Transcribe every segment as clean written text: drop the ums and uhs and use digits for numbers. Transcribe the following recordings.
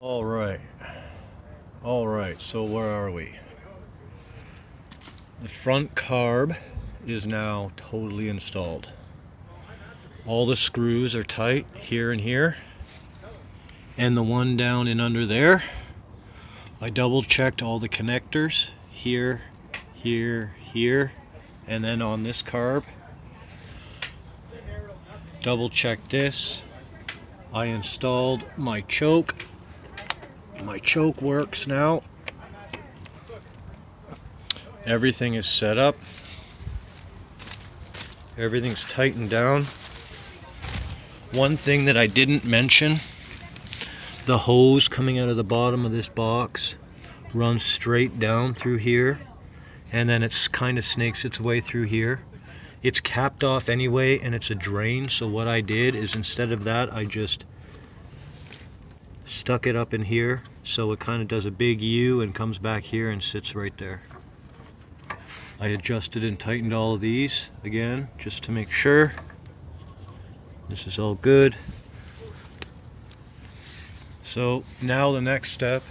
All right, so where are we? The front carb is now totally installed. All the screws are tight here and here, and the one down and under there, I double checked all the connectors here, here, and then on this carb, double checked this. I installed my choke. My choke works now. Everything is set up. Everything's tightened down. One thing that I didn't mention, the hose coming out of the bottom of this box runs straight down through here, and then it's kind of snakes its way through here. It's capped off anyway, and it's a drain, so what I did is instead of that, I just stuck it up in here, so it kind of does a big U and comes back here and sits right there. I adjusted and tightened all of these again, just to make sure. This is all good. So now the next step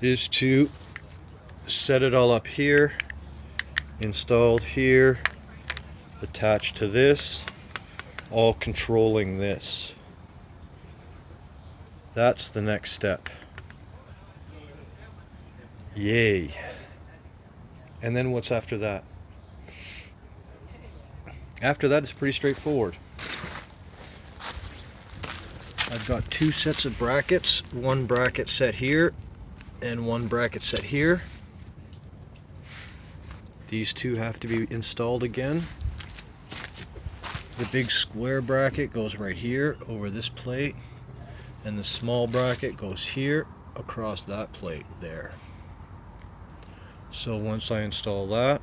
is to set it all up here, installed here, attached to this, all controlling this. That's the next step. Yay. And then what's after that? After that, it's pretty straightforward. I've got two sets of brackets, one bracket set here and one bracket set here. These two have to be installed again. The big square bracket goes right here over this plate, and the small bracket goes here across that plate there. So once I install that,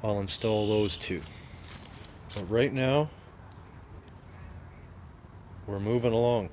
I'll install those two. But right now, we're moving along.